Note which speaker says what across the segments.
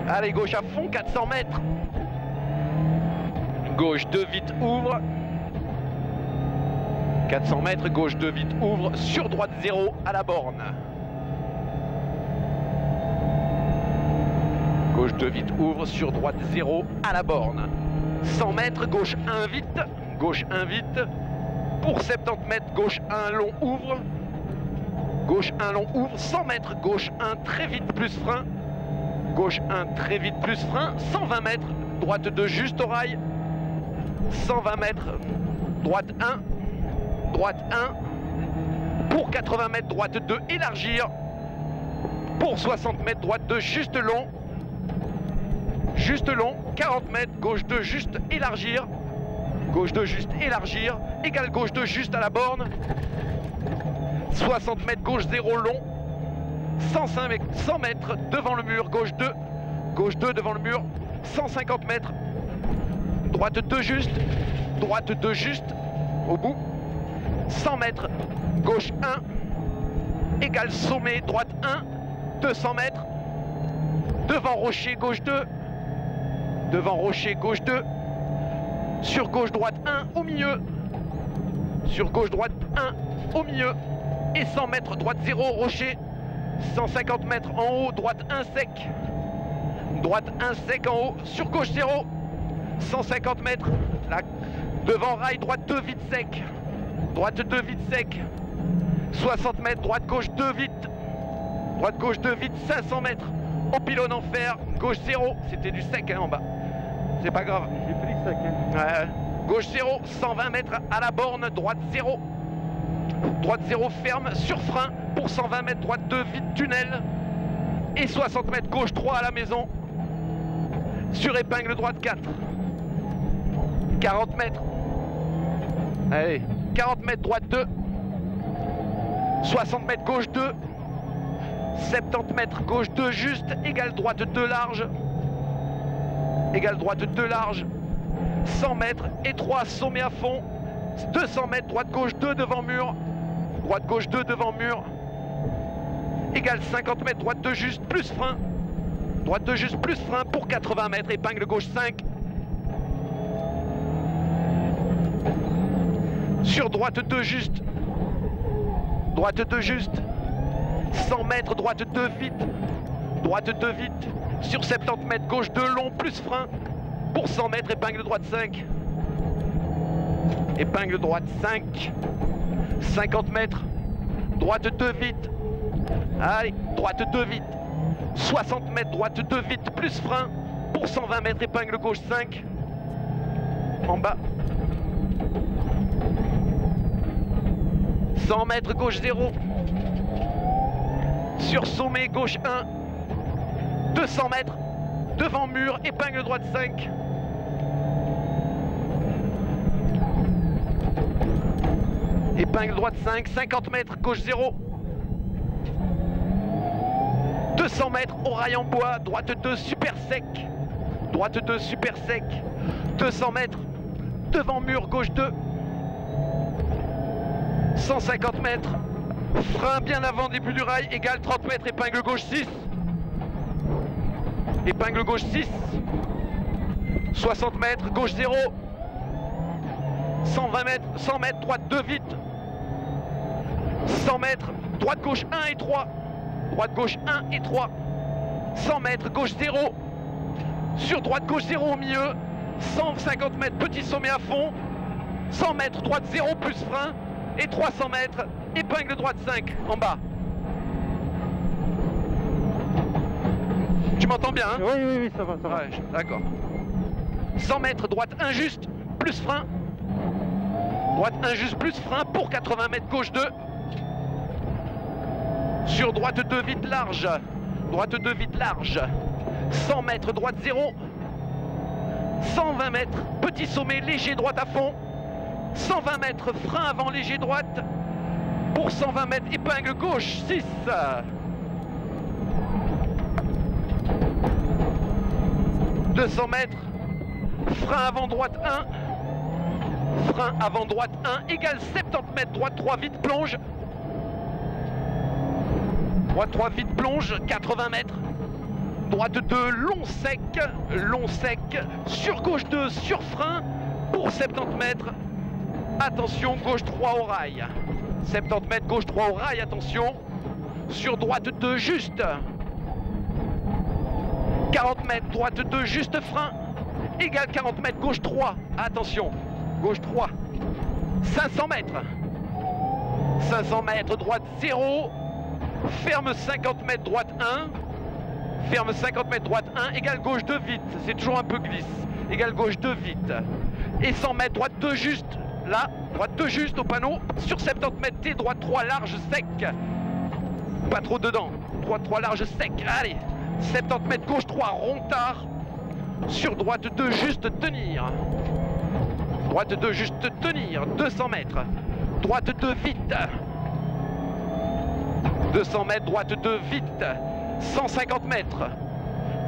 Speaker 1: Allez, gauche à fond, 400 mètres. Gauche 2 vite, ouvre. 400 mètres, gauche 2 vite, ouvre. Sur droite 0 à la borne. Gauche 2 vite, ouvre. Sur droite 0 à la borne. 100 mètres, gauche 1 vite. Gauche 1 vite. Pour 70 mètres, gauche 1 long, ouvre. Gauche 1 long, ouvre. 100 mètres, gauche 1 très vite, plus frein. Gauche 1 très vite, plus frein. 120 mètres, droite 2 juste au rail. 120 mètres, droite 1. Droite 1. Pour 80 mètres, droite 2, élargir. Pour 60 mètres, droite 2, juste long. Juste long. 40 mètres, gauche 2, juste élargir. Gauche 2, juste élargir. Égale gauche 2, juste à la borne. 60 mètres, gauche 0, long. 100 mètres, devant le mur, gauche 2. Gauche 2, devant le mur. 150 mètres. Droite 2, juste. Droite 2, juste. Au bout. 100 mètres, gauche 1. Égale sommet, droite 1. 200 mètres. Devant rocher, gauche 2. Devant rocher, gauche 2. Sur gauche, droite 1, au milieu. Sur gauche, droite 1, au milieu. Et 100 mètres, droite 0, rocher. 150 mètres en haut, droite 1 sec. Droite 1 sec en haut, sur gauche 0. 150 mètres, là, devant rail, droite 2 vite sec. Droite 2 vite sec. 60 mètres, droite gauche 2 vite. Droite gauche 2 vite, 500 mètres. Au pylône en fer, gauche 0. C'était du sec hein, en bas. C'est pas grave.
Speaker 2: J'ai pris le sec. Hein.
Speaker 1: Gauche 0, 120 mètres à la borne, droite 0. Droite 0 ferme, sur frein. Pour 120 mètres, droite 2 vite, tunnel. Et 60 mètres, gauche 3 à la maison. Sur épingle, droite 4. 40 mètres. Allez, 40 mètres, droite 2. 60 mètres, gauche 2. 70 mètres, gauche 2 juste, égale droite 2 large. Égale droite 2 large. 100 mètres, étroit, sommet à fond. 200 mètres, droite gauche 2 devant mur. Droite gauche 2 devant mur. Égale 50 mètres, droite 2 juste, plus frein. Droite 2 juste, plus frein pour 80 mètres, épingle gauche 5. Sur droite 2 juste. Droite 2 juste. 100 mètres, droite 2 vite. Droite 2 vite. Sur 70 mètres, gauche 2 long, plus frein. Pour 100 mètres, épingle droite 5. Épingle droite 5. 50 mètres. Droite 2 vite. Allez, droite 2 vite. 60 mètres, droite 2 vite, plus frein. Pour 120 mètres, épingle gauche 5. En bas. 100 mètres, gauche 0. Sur sommet, gauche 1. 200 mètres. Devant mur, épingle droite 5. Épingle droite 5. 50 mètres, gauche 0. 200 mètres au rail en bois, droite 2 super sec. Droite 2 super sec. 200 mètres. Devant mur, gauche 2. 150 mètres. Frein bien avant début du rail, égale 30 mètres, épingle gauche 6. Épingle gauche 6. 60 mètres, gauche 0. 120 mètres, 100 mètres, droite 2 vite. 100 mètres, droite gauche 1 et 3. Droite gauche 1 et 3. 100 mètres, gauche 0. Sur droite gauche 0 au milieu. 150 mètres, petit sommet à fond. 100 mètres, droite 0 plus frein. Et 300 mètres, épingle droite 5 en bas. Tu m'entends bien hein?
Speaker 2: Oui, ça va, ça va.
Speaker 1: Ouais, d'accord. 100 mètres, droite 1 juste, plus frein. Droite 1 juste, plus frein pour 80 mètres, gauche 2. Sur droite 2 vite large. Droite 2 vite large. 100 mètres, droite 0. 120 mètres, petit sommet, léger, droite à fond. 120 mètres, frein avant, léger, droite. Pour 120 mètres, épingle gauche 6. 200 mètres, frein avant, droite 1. Frein avant, droite 1, égale 70 mètres, droite 3, vite, plonge. Droite 3 vite plonge, 80 mètres. droite 2, long sec, sur gauche 2, sur frein, pour 70 mètres, attention, gauche 3 au rail, 70 mètres, gauche 3 au rail, attention, sur droite 2, juste, 40 mètres, droite 2, juste frein, égal 40 mètres, gauche 3, attention, gauche 3, 500 mètres, 500 mètres, droite 0, ferme 50 mètres, droite 1, ferme 50 mètres, droite 1, égale gauche 2, vite, c'est toujours un peu glisse, égale gauche 2, vite, et 100 mètres, droite 2, juste, là, droite 2, juste au panneau, sur 70 mètres, T, droite 3, large, sec, pas trop dedans, droite 3, large, sec, allez, 70 mètres, gauche 3, rond tard, sur droite 2, juste tenir, droite 2, juste tenir, 200 mètres, droite 2, vite, 200 mètres, droite 2, vite, 150 mètres,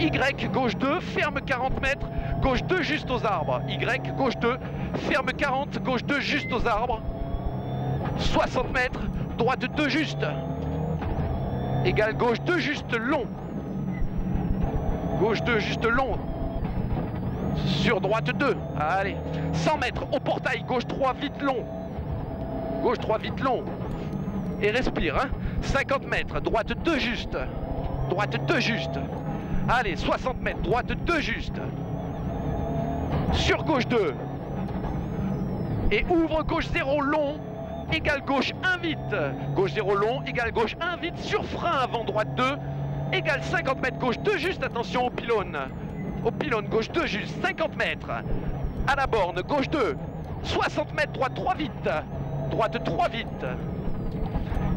Speaker 1: Y, gauche 2, ferme 40 mètres, gauche 2, juste aux arbres, Y, gauche 2, ferme 40, gauche 2, juste aux arbres, 60 mètres, droite 2, juste, égale gauche 2, juste long, gauche 2, juste long, sur droite 2, allez, 100 mètres, au portail, gauche 3, vite long, gauche 3, vite long, et respire, hein, 50 mètres, droite 2, juste, droite 2, juste, allez, 60 mètres, droite 2, juste, sur gauche 2, et ouvre gauche 0, long, égale gauche 1, vite, gauche 0, long, égale gauche 1, vite, sur frein avant droite 2, égale 50 mètres, gauche 2, juste, attention au pylône, gauche 2, juste, 50 mètres, à la borne, gauche 2, 60 mètres, droite 3, vite, droite 3, vite,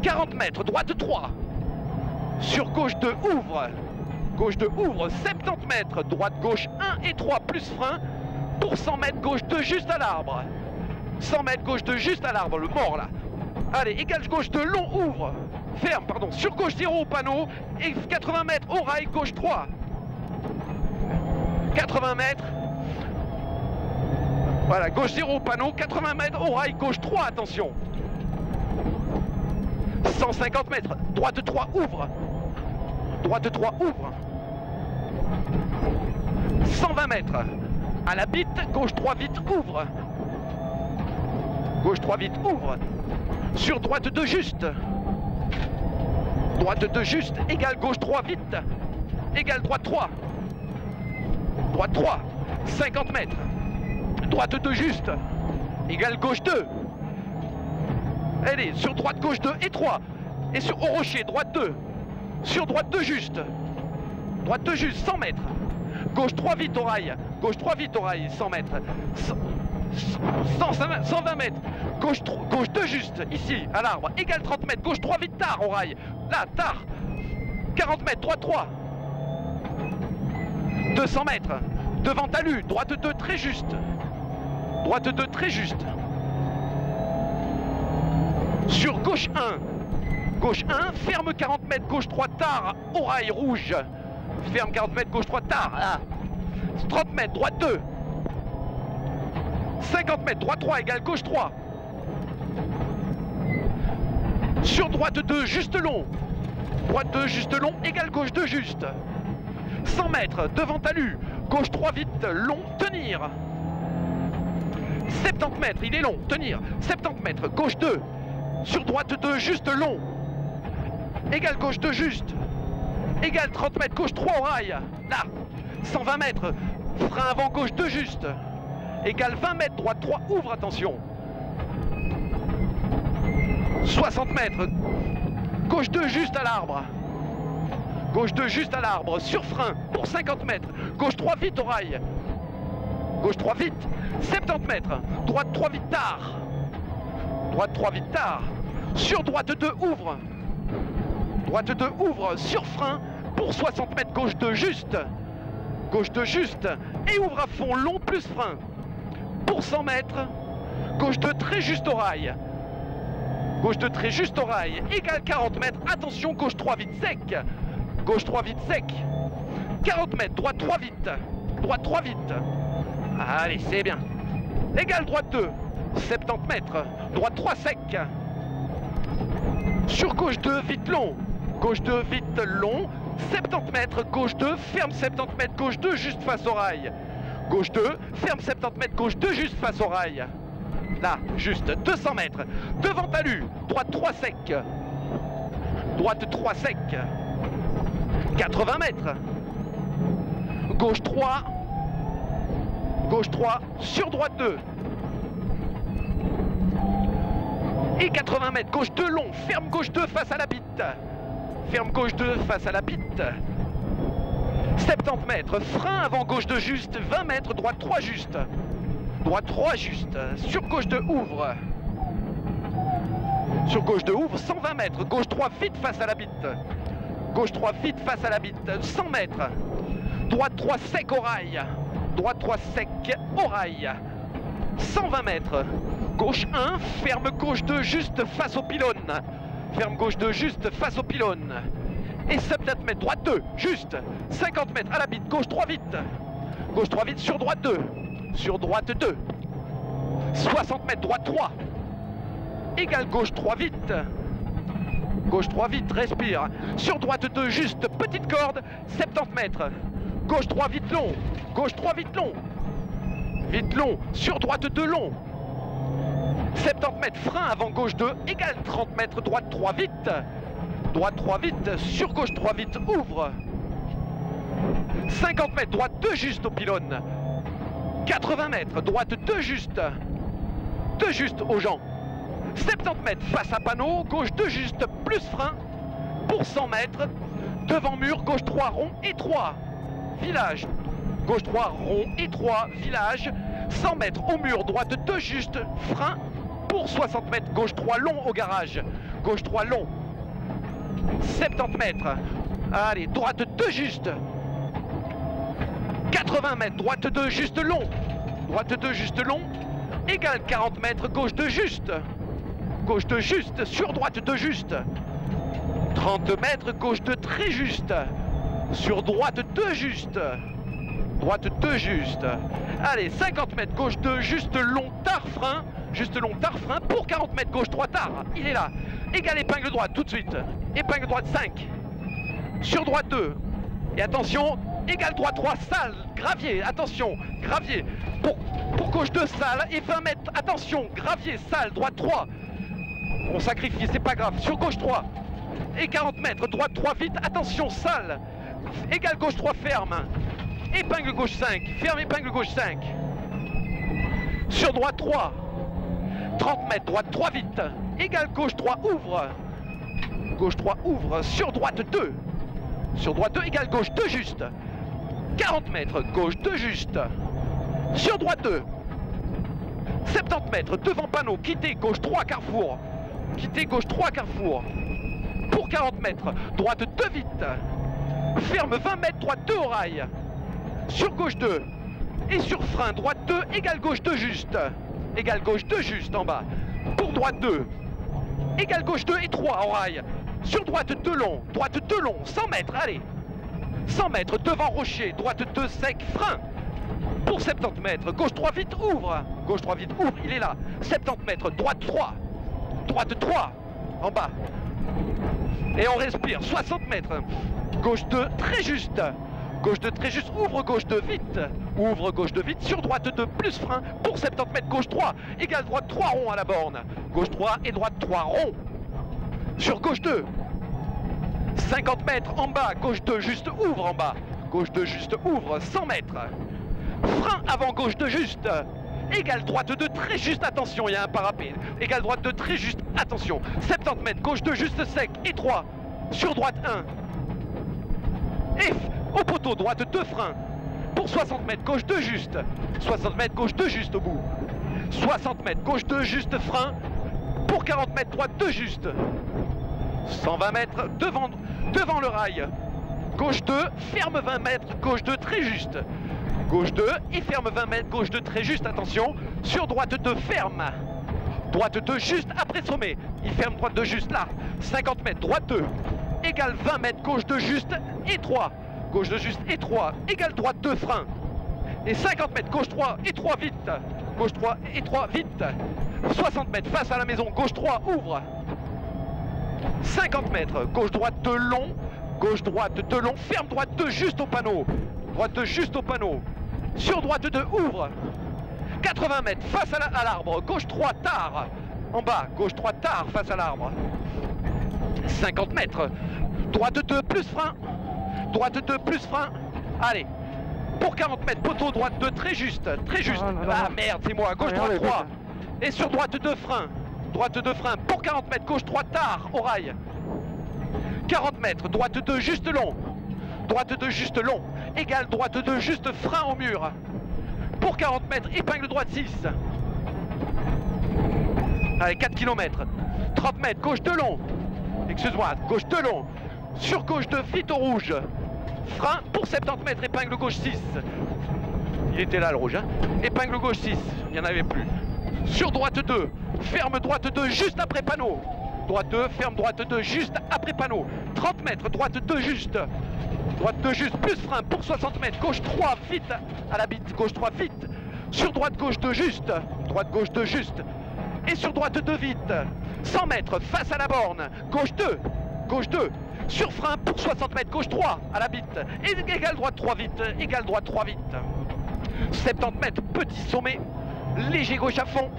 Speaker 1: 40 mètres, droite 3, sur gauche 2, ouvre, gauche 2, ouvre, 70 mètres, droite gauche 1 et 3, plus frein, pour 100 mètres, gauche 2, juste à l'arbre, 100 mètres, gauche 2, juste à l'arbre, le mort là, allez, égale gauche 2, long, ouvre, ferme, pardon, sur gauche 0 au panneau, et 80 mètres au rail, gauche 3, 80 mètres, voilà, gauche 0 au panneau, 80 mètres au rail, gauche 3, attention, 150 mètres, droite 3, ouvre, droite 3, ouvre, 120 mètres, à la bite, gauche 3, vite, ouvre, gauche 3, vite, ouvre, sur droite 2, juste, droite 2, juste, égale gauche 3, vite, égale droite 3, droite 3, 50 mètres, droite 2, juste, égale gauche 2, allez, sur droite gauche 2 et 3, et sur au rocher, droite 2, sur droite 2, juste, droite 2, juste, 100 mètres, gauche 3, vite au rail, gauche 3, vite au rail, 100 mètres, 120 mètres, gauche 2, juste, ici, à l'arbre, égale 30 mètres, gauche 3, vite, tard au rail, là, tard, 40 mètres, droite 3, 200 mètres, devant talus, droite 2, très juste, droite 2, très juste, sur gauche 1, ferme 40 mètres, gauche 3, tard, au rail rouge, ferme 40 mètres, gauche 3, tard, là, 30 mètres, droite 2, 50 mètres, droite 3, égale gauche 3, sur droite 2, juste long, droite 2, juste long, égale gauche 2, juste, 100 mètres, devant talus, gauche 3, vite, long, tenir, 70 mètres, il est long, tenir, 70 mètres, gauche 2, sur droite 2, juste long, égale gauche 2, juste, égale 30 mètres, gauche 3 au rail, là, 120 mètres, frein avant gauche 2, juste, égale 20 mètres, droite 3, ouvre, attention, 60 mètres, gauche 2, juste à l'arbre, gauche 2, juste à l'arbre, sur frein, pour 50 mètres, gauche 3, vite au rail, gauche 3, vite, 70 mètres, droite 3, vite, tard, droite 3, vite, tard, sur droite 2, ouvre, droite 2, ouvre, sur frein, pour 60 mètres, gauche 2, juste, et ouvre à fond, long, plus frein, pour 100 mètres, gauche 2, très juste au rail, gauche 2, très juste au rail, égale 40 mètres, attention, gauche 3, vite, sec, gauche 3, vite, sec, 40 mètres, droite 3, vite, allez, c'est bien, égale droite 2, 70 mètres, droite 3, sec, sur gauche 2, vite long, gauche 2, vite long, 70 mètres, gauche 2, ferme 70 mètres, gauche 2, juste face au rail. Gauche 2, ferme 70 mètres, gauche 2, juste face au rail. Là, juste 200 mètres. Devant talus, droite 3 sec. Droite 3 sec. 80 mètres. Gauche 3. Gauche 3, sur droite 2. Et 80 mètres, gauche 2 long, ferme gauche 2 face à la bite. Ferme gauche 2 face à la bite. 70 mètres, frein avant gauche 2 juste, 20 mètres, droite 3 juste. Droite 3 juste, sur gauche 2 ouvre. Sur gauche 2 ouvre, 120 mètres, gauche 3 vite face à la bite. Gauche 3 vite face à la bite, 100 mètres. Droite 3 sec au rail. Droite 3 sec au rail. 120 mètres. Gauche 1, ferme gauche 2 juste face au pylône. Ferme gauche 2 juste face au pylône. Et 70 mètres, droite 2, juste. 50 mètres à la bite, gauche 3 vite. Gauche 3 vite sur droite 2. Sur droite 2. 60 mètres, droite 3. Égale gauche 3 vite. Gauche 3 vite, respire. Sur droite 2, juste, petite corde, 70 mètres. Gauche 3 vite long. Gauche 3 vite long. Vite long, sur droite 2 long. 70 mètres, frein avant gauche 2, égale 30 mètres, droite 3 vite. Droite 3 vite, sur gauche 3 vite, ouvre. 50 mètres, droite 2 juste au pylône. 80 mètres, droite 2 juste. 2 juste aux gens. 70 mètres, face à panneau, gauche 2 juste, plus frein. Pour 100 mètres, devant mur, gauche 3 rond et 3. Village. Gauche 3 rond et 3, village. 100 mètres au mur, droite 2 juste, frein. Pour 60 mètres, gauche 3 long au garage. Gauche 3 long. 70 mètres. Allez, droite 2 juste. 80 mètres, droite 2 juste long. Droite 2 juste long. Égale 40 mètres, gauche 2 juste. Gauche 2 juste, sur droite 2 juste. 30 mètres, gauche 2 très juste. Sur droite 2 juste. Droite 2 juste. Allez, 50 mètres, gauche 2 juste long, tard frein. Juste long, tard frein. Pour 40 mètres, gauche 3 tard. Il est là. Égale épingle droite tout de suite. Épingle droite 5. Sur droite 2. Et attention, égale droite 3, sale. Gravier, attention, gravier. Pour gauche 2, sale. Et 20 mètres, attention, gravier, sale. Droite 3. On sacrifie, c'est pas grave. Sur gauche 3. Et 40 mètres, droite 3 vite. Attention, sale. Égale gauche 3, ferme. Épingle gauche 5. Ferme épingle gauche 5. Sur droite 3. 30 mètres, droite 3 vite. Égale gauche 3, ouvre. Gauche 3, ouvre. Sur droite 2. Sur droite 2, égale gauche 2 juste. 40 mètres, gauche 2 juste. Sur droite 2. 70 mètres, devant panneau, quittez gauche 3 carrefour. Quittez gauche 3 carrefour. Pour 40 mètres, droite 2 vite. Ferme 20 mètres, droite 2 au rail. Sur gauche 2. Et sur frein, droite 2, égale gauche 2 juste. Égale gauche 2 juste en bas. Pour droite 2. Égale gauche 2 et 3 au rail. Sur droite 2 long. Droite 2 long. 100 mètres, allez. 100 mètres devant rocher. Droite 2 sec, frein. Pour 70 mètres. Gauche 3 vite, ouvre. Gauche 3 vite, ouvre. Il est là. 70 mètres. Droite 3. Droite 3. En bas. Et on respire. 60 mètres. Gauche 2 très juste. Gauche 2 très juste, ouvre gauche 2 vite. Ouvre gauche 2 vite, sur droite 2 plus frein. Pour 70 mètres, gauche 3. Égale droite 3 rond à la borne. Gauche 3 et droite 3 rond. Sur gauche 2. 50 mètres en bas, gauche 2 juste, ouvre en bas. Gauche 2 juste, ouvre, 100 mètres. Frein avant gauche 2 juste. Égale droite 2 très juste, attention, il y a un parapet. Égale droite 2 très juste, attention. 70 mètres, gauche 2 juste sec et 3. Sur droite 1. Et au poteau, droite 2 freins. Pour 60 mètres, gauche 2 juste. 60 mètres, gauche 2 juste au bout. 60 mètres, gauche 2 juste frein. Pour 40 mètres, droite 2 juste. 120 mètres devant le rail. Gauche 2, ferme 20 mètres, gauche 2 très juste. Gauche 2 et ferme 20 mètres, gauche 2 très juste, attention. Sur droite 2, ferme. Droite 2 juste après sommet. Il ferme droite 2 juste là. 50 mètres, droite 2. Égale 20 mètres, gauche 2 juste et 3. Gauche 2 juste et 3. Égale droite 2 frein. Et 50 mètres, gauche 3 et 3 vite. Gauche 3 et 3 vite. 60 mètres face à la maison, gauche 3 ouvre. 50 mètres, gauche droite 2 long. Gauche, droite, 2 long. Ferme droite 2 juste au panneau. Droite 2 juste au panneau. Sur droite 2, ouvre. 80 mètres face à l'arbre. Gauche 3, tard. En bas, gauche 3, tard face à l'arbre. 50 mètres. Droite 2 plus frein. Droite 2 plus frein. Allez. Pour 40 mètres, poteau droite 2, très juste. Très juste. Ah merde, c'est moi. Gauche 3, 3. Et sur droite 2, frein. Droite 2, frein. Pour 40 mètres, gauche 3, tard au rail. 40 mètres, droite 2, juste long. Droite 2, juste long. Égale droite 2, juste frein au mur. Pour 40 mètres, épingle droite 6. Allez, 4 km. 30 mètres, gauche 2 long. Excuse-moi, gauche 2 long. Sur gauche 2, vite au rouge. Frein pour 70 mètres, épingle gauche 6. Il était là le rouge, hein. Épingle gauche 6, il n'y en avait plus. Sur droite 2, ferme droite 2 juste après panneau. Droite 2, ferme droite 2 juste après panneau. 30 mètres, droite 2 juste. Droite 2 juste, plus frein pour 60 mètres. Gauche 3, vite à la bite. Gauche 3, vite. Sur droite gauche 2 juste. Droite gauche 2 juste. Et sur droite 2 vite. 100 mètres, face à la borne. Gauche 2. Gauche 2. Sur frein pour 60 mètres. Gauche 3 à la bite. Et égale droite 3 vite. Égale droite 3 vite. 70 mètres, petit sommet. Léger gauche à fond.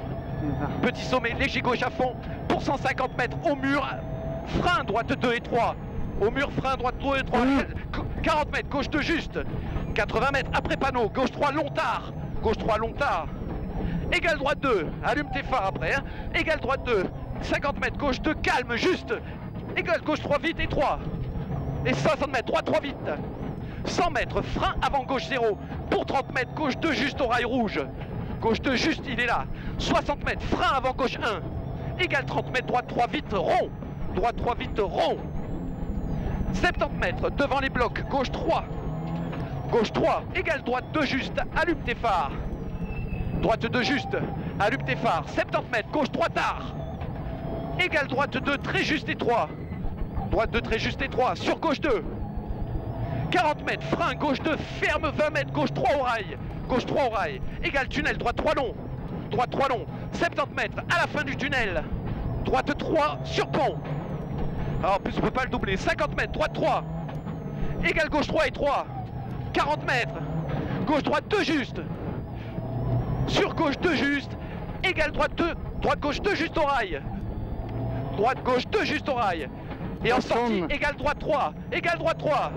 Speaker 1: Petit sommet, léger gauche à fond. Pour 150 mètres au mur. Frein droite 2 et 3. Au mur, frein droite 2 et 3. 40 mètres, gauche 2 juste. 80 mètres après panneau. Gauche 3 long tard. Gauche 3 long tard. Égale droite 2. Allume tes phares après. Hein. Égale droite 2. 50 mètres, gauche 2 calme juste. Égale gauche 3 vite et 3. Et 60 mètres, droite 3 vite. 100 mètres, frein avant gauche 0. Pour 30 mètres, gauche 2 juste au rail rouge. Gauche 2 juste, il est là. 60 mètres, frein avant gauche 1. Égale 30 mètres, droite 3 vite, rond. Droite 3 vite, rond. 70 mètres, devant les blocs, gauche 3. Gauche 3, égale droite 2 juste, allume tes phares. Droite 2 juste, allume tes phares. 70 mètres, gauche 3 tard. Égale droite 2 très juste et 3. Droite 2 très juste et 3, sur gauche 2. 40 mètres, frein, gauche 2, ferme 20 mètres, gauche 3 au rail. Gauche 3 au rail, égale tunnel, droite 3 long. Droite 3 long, 70 mètres, à la fin du tunnel. Droite 3, sur pont. Alors, en plus on peut pas le doubler, 50 mètres, droite 3. Égale gauche 3 et 3. 40 mètres, gauche droite 2 juste. Sur gauche 2 juste, égale droite 2, droite gauche 2 juste au rail. Droite gauche 2 juste au rail. Et en sortie, égale droite 3, égale droite 3.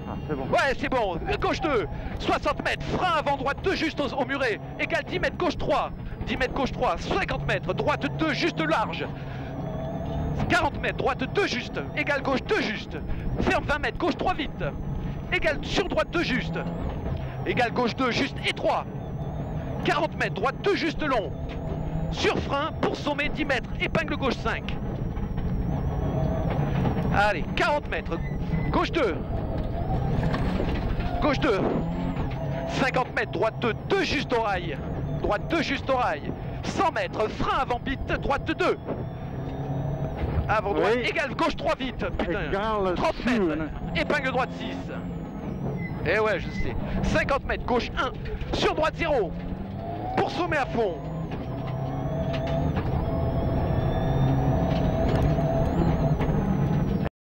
Speaker 2: Ah, c'est bon.
Speaker 1: Ouais, c'est bon, gauche 2, 60 mètres, frein avant droite 2 juste au muret. Égale 10 mètres, gauche 3, 10 mètres, gauche 3, 50 mètres, droite 2 juste large. 40 mètres, droite 2 juste, égale gauche 2 juste. Ferme 20 mètres, gauche 3 vite. Égale sur droite 2 juste. Égale gauche 2 juste et 3. 40 mètres, droite 2 juste long. Sur frein pour sommet 10 mètres, épingle gauche 5. Allez, 40 mètres, gauche 2. Gauche 2. 50 mètres, droite 2, 2 juste au rail. Droite 2 juste au rail. 100 mètres, frein avant bite, droite 2. Avant droite,
Speaker 2: oui.
Speaker 1: égale gauche 3 vite, putain.
Speaker 2: Égale
Speaker 1: 30 mètres, épingle droite 6. Eh ouais, je sais. 50 mètres, gauche 1, sur droite 0. Pour sommet à fond.